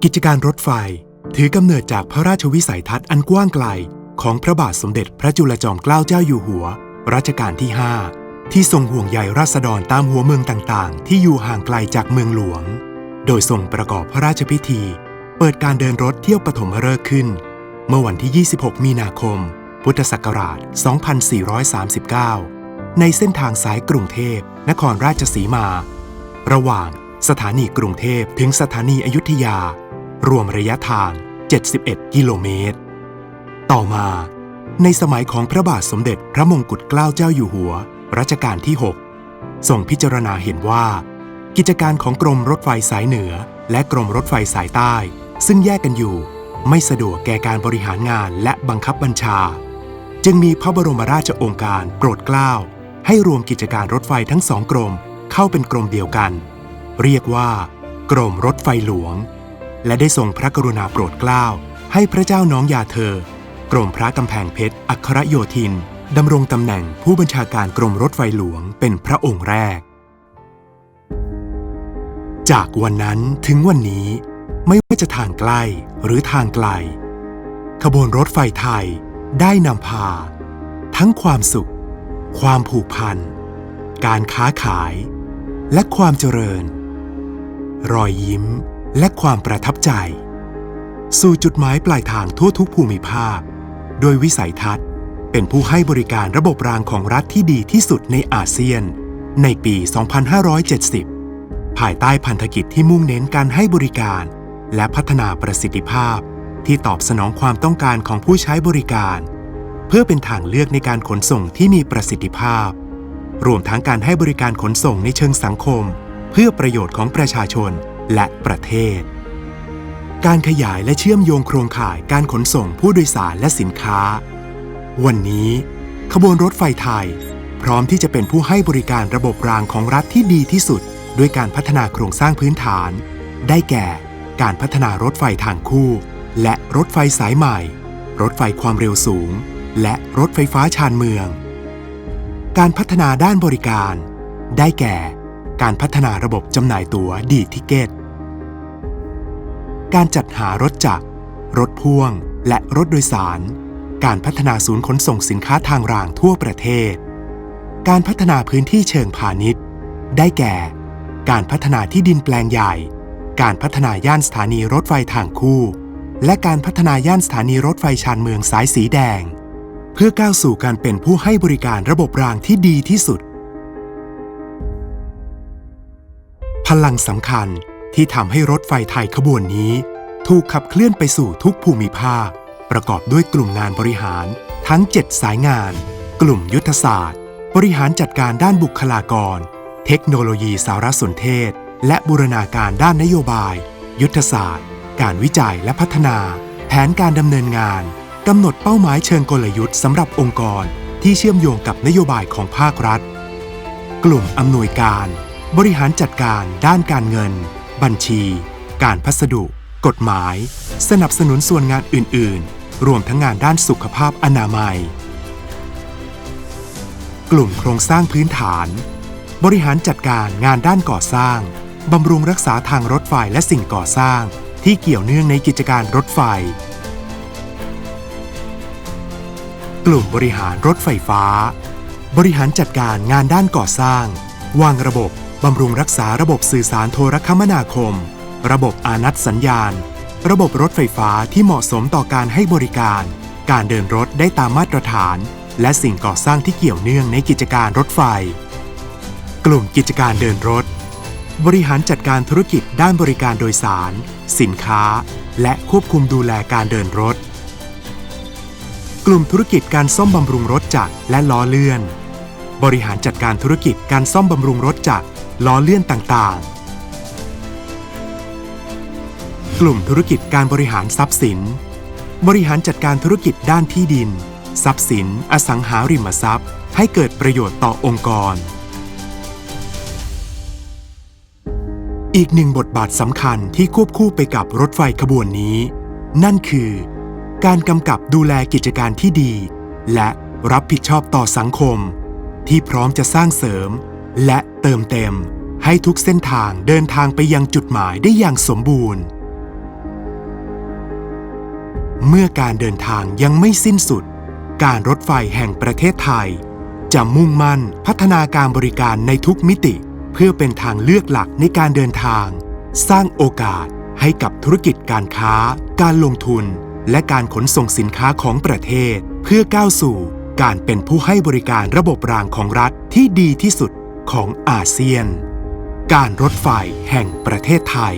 กิจการรถไฟถือกำเนิดจากพระราชวิสัยทัศน์อันกว้างไกลของพระบาทสมเด็จพระจุลจอมเกล้าเจ้าอยู่หัวรัชกาลที่ 5ที่ทรงห่วงใยราษฎรตามหัวเมืองต่างๆที่อยู่ห่างไกลจากเมืองหลวงโดยทรงประกอบพระราชพิธีเปิดการเดินรถเที่ยวปฐมฤกษ์ขึ้นเมื่อวันที่ 26 มีนาคม พุทธศักราช 2439 ในเส้นทางสายกรุงเทพนครราชสีมาระหว่างสถานีกรุงเทพถึงสถานีอยุธยารวมระยะทาง 71 กิโลเมตรต่อมาในสมัยของพระบาทสมเด็จพระมงกุฎเกล้าเจ้าอยู่หัวรัชกาลที่ 6ทรงพิจารณาเห็นว่ากิจการของกรมรถไฟสายเหนือและกรมรถไฟสายใต้ซึ่งแยกกันอยู่ไม่สะดวกแก่การบริหารงานและบังคับบัญชาจึงมีพระบรมราชโองการโปรดเกล้าให้รวมกิจการรถไฟทั้งสองกรมเข้าเป็นกรมเดียวกันเรียกว่ากรมรถไฟหลวงและได้ทรงพระกรุณาโปรดเกล้าให้พระเจ้าน้องยาเธอกรมพระกำแพงเพชรอัครโยธินดำรงตำแหน่งผู้บัญชาการกรมรถไฟหลวงเป็นพระองค์แรกจากวันนั้นถึงวันนี้ไม่ว่าจะทางใกล้หรือทางไกลขบวนรถไฟไทยได้นำพาทั้งความสุขความผูกพันการค้าขายและความเจริญรอยยิ้มและความประทับใจสู่จุดหมายปลายทางทั่วทุกภูมิภาคโดยวิสัยทัศน์เป็นผู้ให้บริการระบบรางของรัฐที่ดีที่สุดในอาเซียนในปี 2570 ภายใต้พันธกิจที่มุ่งเน้นการให้บริการและพัฒนาประสิทธิภาพที่ตอบสนองความต้องการของผู้ใช้บริการเพื่อเป็นทางเลือกในการขนส่งที่มีประสิทธิภาพรวมทั้งการให้บริการขนส่งในเชิงสังคมเพื่อประโยชน์ของประชาชนและประเทศการขยายและเชื่อมโยงโครงข่ายการขนส่งผู้โดยสารและสินค้าวันนี้ขบวนรถไฟไทยพร้อมที่จะเป็นผู้ให้บริการระบบรางของรัฐที่ดีที่สุดด้วยการพัฒนาโครงสร้างพื้นฐานได้แก่การพัฒนารถไฟทางคู่และรถไฟสายใหม่รถไฟความเร็วสูงและรถไฟฟ้าชานเมืองการพัฒนาด้านบริการได้แก่การพัฒนาระบบจำหน่ายตั๋วดีทิเกตการจัดหารถจักรรถพ่วงและรถโดยสารการพัฒนาศูนย์ขนส่งสินค้าทางรางทั่วประเทศการพัฒนาพื้นที่เชิงพาณิชย์ได้แก่การพัฒนาที่ดินแปลงใหญ่การพัฒนาย่านสถานีรถไฟทางคู่และการพัฒนาย่านสถานีรถไฟชานเมืองสายสีแดงเพื่อก้าวสู่การเป็นผู้ให้บริการระบบรางที่ดีที่สุดพลังสำคัญที่ทำให้รถไฟไทยขบวนนี้ถูกขับเคลื่อนไปสู่ทุกภูมิภาคประกอบด้วยกลุ่มงานบริหารทั้ง 7 สายงานกลุ่มยุทธศาสตร์บริหารจัดการด้านบุคลากรเทคโนโลยีสารสนเทศและบูรณาการด้านนโยบายยุทธศาสตร์การวิจัยและพัฒนาแผนการดำเนินงานกำหนดเป้าหมายเชิงกลยุทธ์สำหรับองค์กรที่เชื่อมโยงกับนโยบายของภาครัฐกลุ่มอำนวยการบริหารจัดการด้านการเงินบัญชีการพัสดุกฎหมายสนับสนุนส่วนงานอื่นๆรวมทั้งงานด้านสุขภาพอนามัยกลุ่มโครงสร้างพื้นฐานบริหารจัดการงานด้านก่อสร้างบำรุงรักษาทางรถไฟและสิ่งก่อสร้างที่เกี่ยวเนื่องในกิจการรถไฟกลุ่มบริหารรถไฟฟ้าบริหารจัดการงานด้านก่อสร้างวางระบบบำรุงรักษาระบบสื่อสารโทรคมนาคมระบบอานัตสัญญาณระบบรถไฟฟ้าที่เหมาะสมต่อการให้บริการการเดินรถได้ตามมาตรฐานและสิ่งก่อสร้างที่เกี่ยวเนื่องในกิจการรถไฟกลุ่มกิจการเดินรถบริหารจัดการธุรกิจด้านบริการโดยสารสินค้าและควบคุมดูแลการเดินรถกลุ่มธุรกิจการซ่อมบำรุงรถจักรและล้อเลื่อนบริหารจัดการธุรกิจการซ่อมบำรุงรถจักรล้อเลื่อนต่างๆกลุ่มธุรกิจการบริหารทรัพย์สินบริหารจัดการธุรกิจด้านที่ดินทรัพย์สินอสังหาริมทรัพย์ให้เกิดประโยชน์ต่อองค์กรอีกหนึ่งบทบาทสำคัญที่ควบคู่ไปกับรถไฟขบวนนี้นั่นคือการกำกับดูแลกิจการที่ดีและรับผิดชอบต่อสังคมที่พร้อมจะสร้างเสริมและเติมเต็มให้ทุกเส้นทางเดินทางไปยังจุดหมายได้อย่างสมบูรณ์ เมื่อการเดินทางยังไม่สิ้นสุดการรถไฟแห่งประเทศไทยจะมุ่งมั่นพัฒนาการบริการในทุกมิติเพื่อเป็นทางเลือกหลักในการเดินทางสร้างโอกาสให้กับธุรกิจการค้าการลงทุนและการขนส่งสินค้าของประเทศเพื่อก้าวสู่การเป็นผู้ให้บริการระบบรางของรัฐที่ดีที่สุดของอาเซียนการรถไฟแห่งประเทศไทย